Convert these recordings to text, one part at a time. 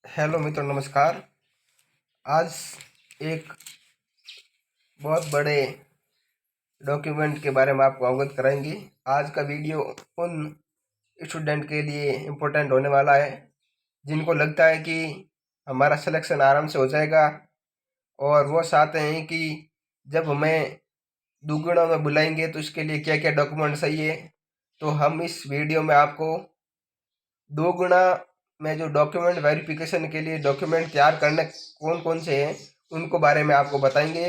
Hello मित्रों, नमस्कार। आज एक बहुत बड़े डॉक्यूमेंट के बारे में आपको अवगत कराएंगे। आज का वीडियो उन स्टूडेंट के लिए इम्पोर्टेंट होने वाला है जिनको लगता है कि हमारा सिलेक्शन आराम से हो जाएगा और वो चाहते हैं कि जब हमें दुगुना में बुलाएंगे तो इसके लिए क्या क्या डॉक्यूमेंट चाहिए। तो हम इस वीडियो में आपको दो गुना में जो डॉक्यूमेंट वेरिफिकेशन के लिए डॉक्यूमेंट तैयार करने कौन कौन से हैं उनको बारे में आपको बताएंगे।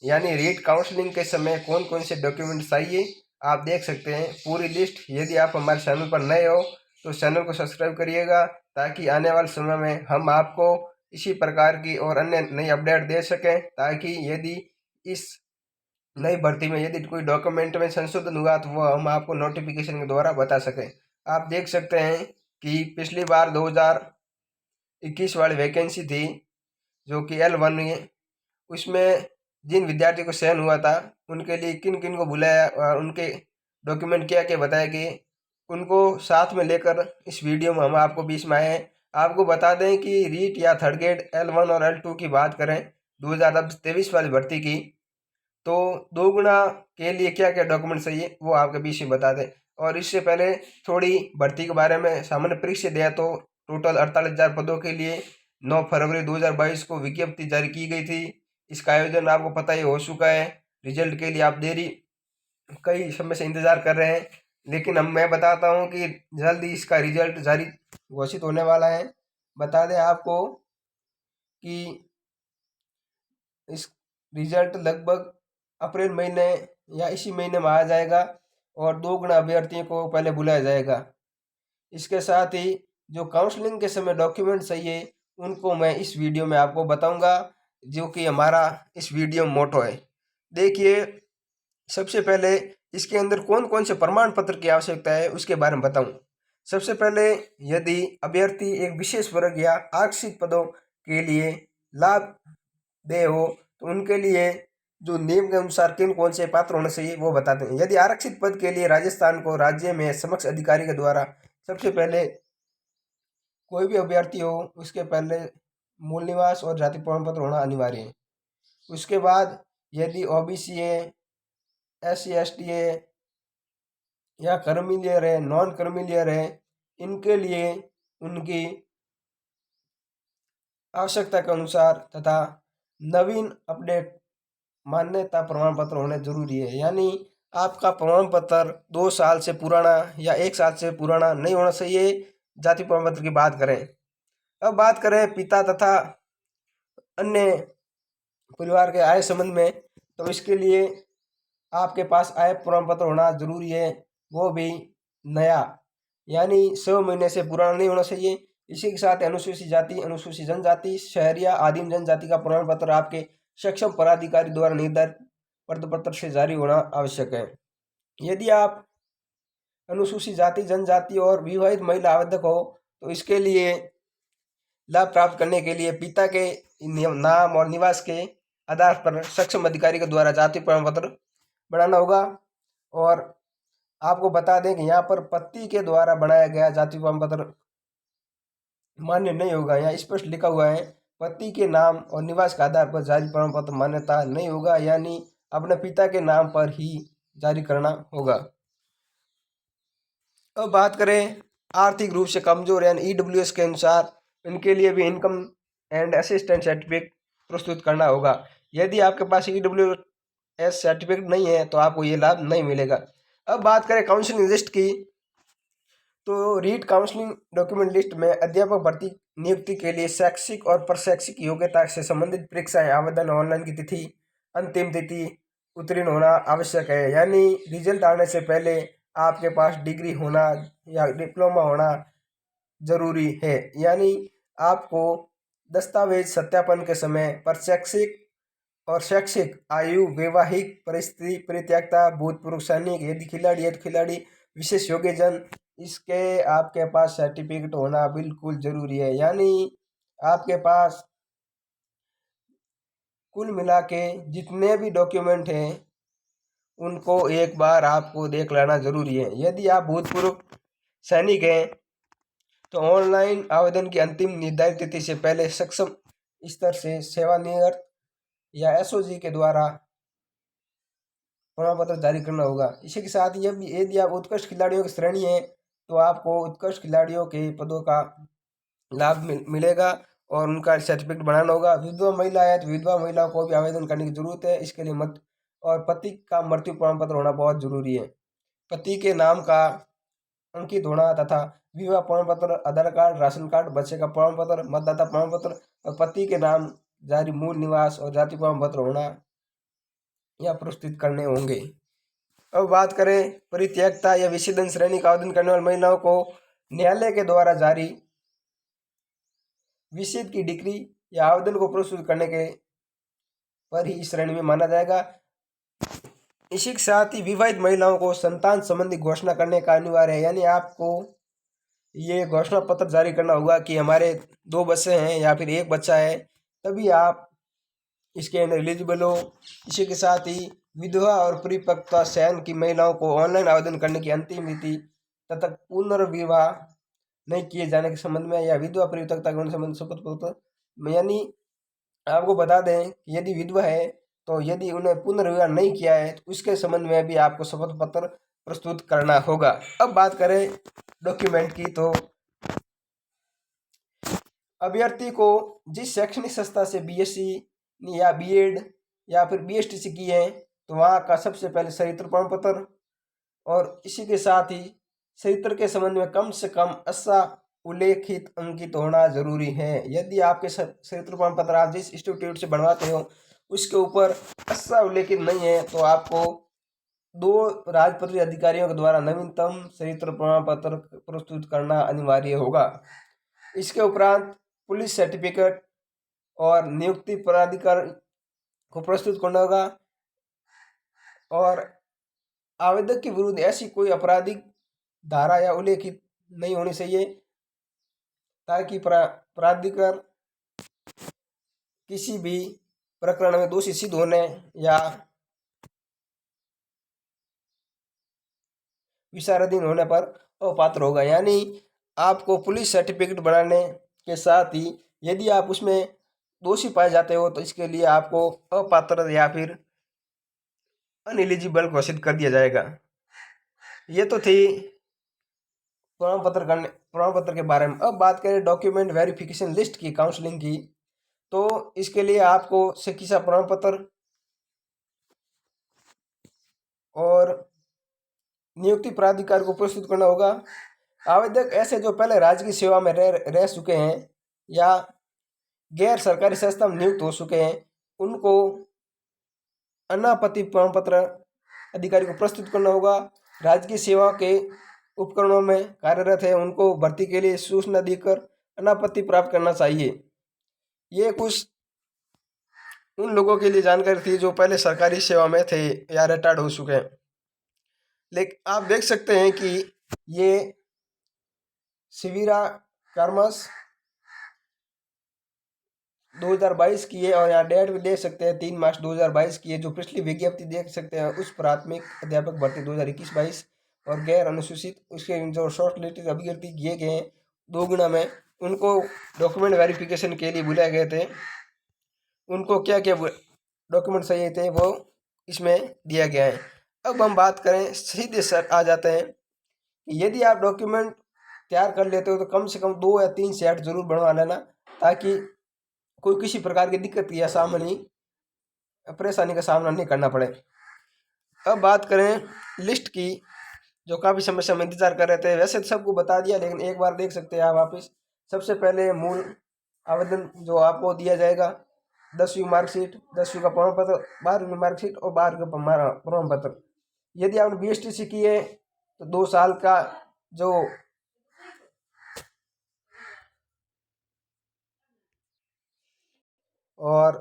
यानी रीट काउंसलिंग के समय कौन कौन से डॉक्यूमेंट चाहिए आप देख सकते हैं पूरी लिस्ट। यदि आप हमारे चैनल पर नए हो तो चैनल को सब्सक्राइब करिएगा ताकि आने वाले समय में हम आपको इसी प्रकार की और अन्य नई अपडेट दे सकें, ताकि यदि इस नई भर्ती में यदि कोई डॉक्यूमेंट में संशोधन हुआ तो वो हम आपको नोटिफिकेशन के द्वारा बता सकें। आप देख सकते हैं कि पिछली बार 2021 वाली वैकेंसी थी जो कि L1 है, उसमें जिन विद्यार्थी को चयन हुआ था उनके लिए किन किन को बुलाया और उनके डॉक्यूमेंट क्या क्या बताए गए उनको साथ में लेकर इस वीडियो में हम आपको बीच में आए हैं। आपको बता दें कि रीट या थर्ड ग्रेड L1 और L2 की बात करें 2023 वाली भर्ती की, तो दो गुना के लिए क्या क्या डॉक्यूमेंट चाहिए वो आपके बीच में बता दें। और इससे पहले थोड़ी भर्ती के बारे में सामान्य परिचय दें तो टोटल 48,000 पदों के लिए 9 फरवरी 2022 को विज्ञप्ति जारी की गई थी। इसका आयोजन आपको पता ही हो चुका है। रिजल्ट के लिए आप देरी कई समय से इंतजार कर रहे हैं, लेकिन मैं बताता हूं कि जल्द ही इसका रिजल्ट जारी घोषित होने वाला है। बता दें आपको कि इस रिजल्ट लगभग अप्रैल महीने या इसी महीने में आ जाएगा और दो गुना अभ्यर्थियों को पहले बुलाया जाएगा। इसके साथ ही जो काउंसलिंग के समय डॉक्यूमेंट चाहिए उनको मैं इस वीडियो में आपको बताऊंगा, जो कि हमारा इस वीडियो में मोटो है। देखिए, सबसे पहले इसके अंदर कौन कौन से प्रमाण पत्र की आवश्यकता है उसके बारे में बताऊं। सबसे पहले, यदि अभ्यर्थी एक विशेष वर्ग या आरक्षित पदों के लिए लाभ दे हो तो उनके लिए जो नियम के अनुसार किन कौन से पात्र होने चाहिए वो बताते हैं। यदि आरक्षित पद के लिए राजस्थान को राज्य में समक्ष अधिकारी के द्वारा सबसे पहले कोई भी अभ्यर्थी हो उसके पहले मूल निवास और जाति प्रमाण पत्र होना अनिवार्य है। उसके बाद यदि ओबीसी है, SC ST है या क्रिमिलियर है, नॉन क्रिमिलियर है, इनके लिए उनकी आवश्यकता के अनुसार तथा नवीन अपडेट मान्यता प्रमाण पत्र होने जरूरी है। यानी आपका प्रमाण पत्र 2 साल से पुराना या 1 साल से पुराना नहीं होना चाहिए। जाति प्रमाण पत्र की बात करें, अब बात करें पिता तथा अन्य परिवार के आय संबंध में, तो इसके लिए आपके पास आय प्रमाण पत्र होना जरूरी है, वो भी नया, यानी 100 महीने से पुराना नहीं होना चाहिए। इसी के साथ अनुसूचित जाति, अनुसूचित जनजाति, शहरी या आदिम जनजाति का प्रमाण पत्र आपके सक्षम पदाधिकारी द्वारा निर्धारित प्रपत्र से जारी होना आवश्यक है। यदि आप अनुसूचित जाति, जनजाति और विवाहित महिला आवेदक हो तो इसके लिए लाभ प्राप्त करने के लिए पिता के नाम और निवास के आधार पर सक्षम अधिकारी के द्वारा जाति प्रमाण पत्र बनाना होगा। और आपको बता दें कि यहाँ पर पति के द्वारा बनाया गया जाति प्रमाण पत्र मान्य नहीं होगा। यहाँ स्पष्ट लिखा हुआ है पति के नाम और निवास के आधार पर जाति प्रमाण पत्र मान्यता नहीं होगा, यानी अपने पिता के नाम पर ही जारी करना होगा। अब बात करें आर्थिक रूप से कमजोर यानी EWS के अनुसार, इनके लिए भी इनकम एंड असिस्टेंट सर्टिफिकेट प्रस्तुत करना होगा। यदि आपके पास EWS सर्टिफिकेट नहीं है तो आपको ये लाभ नहीं मिलेगा। अब बात करें काउंसलिंग लिस्ट की, तो रीट काउंसलिंग डॉक्यूमेंट लिस्ट में अध्यापक भर्ती नियुक्ति के लिए शैक्षिक और प्रशैक्षिक योग्यता से संबंधित परीक्षाएं आवेदन ऑनलाइन की तिथि अंतिम तिथि उत्तीर्ण होना आवश्यक है। यानी रिजल्ट आने से पहले आपके पास डिग्री होना या डिप्लोमा होना जरूरी है। यानी आपको दस्तावेज सत्यापन के समय प्रशैक्षिक और शैक्षिक आयु, वैवाहिक परिस्थिति, परित्यक्ता, भूतपूर्व सैनिक, यदि खिलाड़ी है तो खिलाड़ी, विशेष योग्यजन, इसके आपके पास सर्टिफिकेट होना बिल्कुल जरूरी है। यानी आपके पास कुल मिला के जितने भी डॉक्यूमेंट हैं उनको एक बार आपको देख लेना जरूरी है। यदि आप भूतपूर्व सैनिक हैं तो ऑनलाइन आवेदन की अंतिम निर्धारित तिथि से पहले सक्षम स्तर से सेवानिवृत्त या एसओजी के द्वारा प्रमाण पत्र जारी करना होगा। इसी के साथ यदि आप उत्कृष्ट खिलाड़ियों की श्रेणी है तो आपको उत्कृष्ट खिलाड़ियों के पदों का लाभ मिलेगा और उनका सर्टिफिकेट बनाना होगा। विधवा महिला है तो विधवा महिलाओं को भी आवेदन करने की जरूरत है। इसके लिए मत और पति का मृत्यु प्रमाण पत्र होना बहुत जरूरी है। पति के नाम का अंकित होना तथा विवाह प्रमाण पत्र, आधार कार्ड, राशन कार्ड, बच्चे का प्रमाण पत्र, मतदाता प्रमाण पत्र और पति के नाम जारी मूल निवास और जाति प्रमाण पत्र होना या प्रस्तुत करने होंगे। अब बात करें परित्यक्ता या विच्छेदन श्रेणी का आवेदन करने वाली महिलाओं को न्यायालय के द्वारा जारी विच्छेद की डिग्री या आवेदन को प्रस्तुत करने के पर ही इस श्रेणी में माना जाएगा। इसी के साथ ही विवाहित महिलाओं को संतान संबंधी घोषणा करने का अनिवार्य है, यानी आपको ये घोषणा पत्र जारी करना होगा कि हमारे 2 बच्चे हैं या फिर 1 बच्चा है, तभी आप इसके अंदर एलिजिबल हो। इसी के साथ ही विधवा और परिपक्वता चयन की महिलाओं को ऑनलाइन आवेदन करने की अंतिम तिथि तथा पुनर्विवाह नहीं किए जाने के संबंध में या विधवा परिपक्वता के संबंध शपथ पत्र, यानी आपको बता दें कि यदि विधवा है तो यदि उन्हें पुनर्विवाह नहीं किया है तो उसके संबंध में भी आपको शपथ पत्र प्रस्तुत करना होगा। अब बात करें डॉक्यूमेंट की, तो अभ्यर्थी को जिस शैक्षणिक संस्था से बीएससी या बीएड या फिर बीएसटीसी की है तो वहाँ का सबसे पहले चरित्र प्रमाण पत्र और इसी के साथ ही चरित्र के संबंध में कम से कम 80 उल्लेखित अंकित होना जरूरी है। यदि आपके चरित्र प्रमाण पत्र आप जिस इंस्टीट्यूट से बनवाते हो उसके ऊपर 80 उल्लेखित नहीं है तो आपको 2 राजपत्रित अधिकारियों के द्वारा नवीनतम चरित्र प्रमाण पत्र प्रस्तुत करना अनिवार्य होगा। इसके उपरांत पुलिस सर्टिफिकेट और नियुक्ति प्राधिकार को प्रस्तुत करना होगा और आवेदक के विरुद्ध ऐसी कोई आपराधिक धारा या उल्लेखित नहीं होनी चाहिए ताकि प्राधिकार किसी भी प्रकरण में दोषी सिद्ध होने या विचाराधीन होने पर अपात्र होगा। यानी आपको पुलिस सर्टिफिकेट बनाने के साथ ही यदि आप उसमें दोषी पाए जाते हो तो इसके लिए आपको अपात्र या फिर अनएलिजिबल घोषित कर दिया जाएगा। ये तो थी प्रमाण पत्र के बारे में। अब बात करें डॉक्यूमेंट वेरिफिकेशन लिस्ट की, काउंसलिंग की, तो इसके लिए आपको शिक्षा प्रमाण पत्र और नियुक्ति प्राधिकार को प्रस्तुत करना होगा। आवेदक ऐसे जो पहले राजकीय सेवा में रह चुके हैं या गैर सरकारी संस्था में नियुक्त हो चुके हैं उनको अनापत्ति प्रमाण पत्र अधिकारी को प्रस्तुत करना होगा। राजकीय सेवा के उपकरणों में कार्यरत है उनको भर्ती के लिए सूचना देकर अनापत्ति प्राप्त करना चाहिए। ये कुछ उन लोगों के लिए जानकारी थी जो पहले सरकारी सेवा में थे या रिटायर्ड हो चुके हैं। लेकिन आप देख सकते हैं कि ये शिविरा कर्मस 2022 की है और यहाँ डेट भी देख सकते हैं 3 मार्च 2022 की है। जो पिछली विज्ञप्ति देख सकते हैं उस प्राथमिक अध्यापक भर्ती 2021-22 और गैर अनुसूचित उसके जो शॉर्ट लिस्टेड अभ्यर्थी किए गए हैं 2 गुना में, उनको डॉक्यूमेंट वेरिफिकेशन के लिए बुलाए गए थे। उनको क्या क्या डॉक्यूमेंट चाहिए थे वो इसमें दिया गया है। अब हम बात करें सीधे सर आ जाते हैं कि यदि आप डॉक्यूमेंट तैयार कर लेते हो तो कम से कम 2 या 3 सेट जरूर बनवा लेना ताकि कोई किसी प्रकार की दिक्कत या परेशानी का सामना नहीं करना पड़े। अब बात करें लिस्ट की, जो काफ़ी समय से हम इंतजार कर रहे थे। वैसे तो सबको बता दिया लेकिन एक बार देख सकते हैं आप वापस। सबसे पहले मूल आवेदन जो आपको दिया जाएगा 10वीं मार्कशीट, 10वीं का प्रमाण पत्र, 12वीं मार्कशीट और 12वीं का प्रमाण पत्र। यदि आपने बीएसटीसी की है तो 2 साल का जो और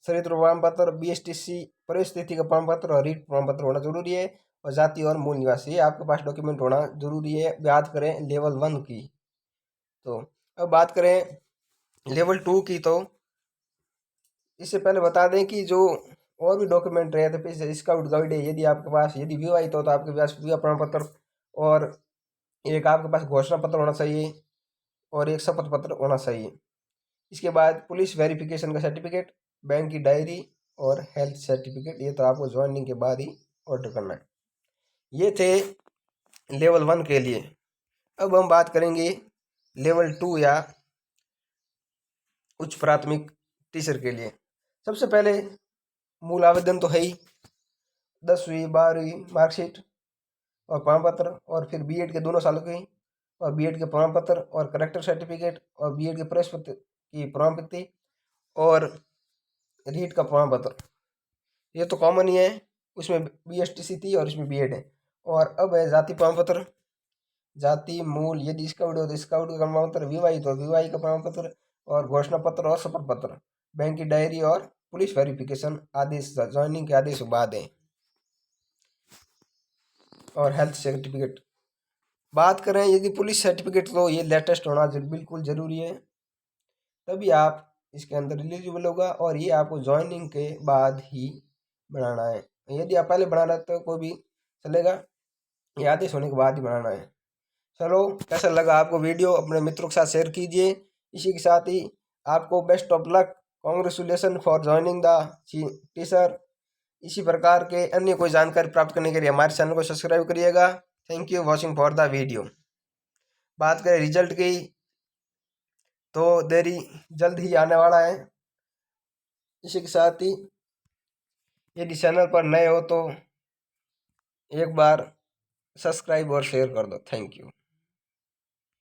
चरित्र प्रमाण पत्र, बीएसटीसी, परिस्थिति का प्रमाण पत्र और रीट प्रमाण पत्र होना जरूरी है और जाति और मूल निवासी आपके पास डॉक्यूमेंट होना जरूरी है। बात करें लेवल 1 की, तो अब बात करें लेवल 2 की, तो इससे पहले बता दें कि जो और भी डॉक्यूमेंट रहे थे स्काउट गाइड है यदि आपके पास, यदि विवाहित हो तो आपके पास विवाह प्रमाण पत्र और एक आपके पास घोषणा पत्र होना चाहिए और एक शपथ पत्र होना चाहिए। इसके बाद पुलिस वेरिफिकेशन का सर्टिफिकेट, बैंक की डायरी और हेल्थ सर्टिफिकेट। ये तो आपको ज्वाइनिंग के बाद ही ऑर्डर करना है। ये थे लेवल 1 के लिए। अब हम बात करेंगे लेवल 2 या उच्च प्राथमिक टीचर के लिए। सबसे पहले मूल आवेदन तो है ही, 10वीं 12वीं मार्कशीट और प्रमाण पत्र, और फिर बीएड के दोनों सालों की और बीएड के प्रमाण पत्र और करेक्टर सर्टिफिकेट और बीएड के प्रवेश की प्रमाण पत्र और रीट का प्रमाण पत्र। ये तो कॉमन ही है, उसमें बीएसटीसी थी और इसमें बीएड है। और अब है जाति प्रमाण पत्र, जाति मूल, यदि स्काउट हो तो स्काउट का प्रमाण पत्र, विवाहित हो विवाहित का प्रमाण पत्र और घोषणा पत्र और शपथ पत्र, बैंक की डायरी और पुलिस वेरिफिकेशन आदेश ज्वाइनिंग के आदेश के बाद है, और हेल्थ सर्टिफिकेट। बात करें यदि पुलिस सर्टिफिकेट, तो ये लेटेस्ट होना बिल्कुल ज़रूरी है, तभी आप इसके अंदर एलिजिबल होगा, और ये आपको ज्वाइनिंग के बाद ही बनाना है। यदि आप पहले बनाना तो कोई भी चलेगा, ये आदेश होने के बाद ही बनाना है। चलो, कैसा लगा आपको वीडियो, अपने मित्रों के साथ शेयर कीजिए। इसी के साथ ही आपको best of luck, congratulation for joining the teacher. इसी प्रकार के अन्य कोई जानकारी प्राप्त करने के लिए हमारे चैनल को सब्सक्राइब करिएगा। Thank you watching for the video. बात करें रिजल्ट की, तो देरी जल्द ही आने वाला है। इसी के साथ ही यदि चैनल पर नए हो तो एक बार सब्सक्राइब और शेयर कर दो। Thank you.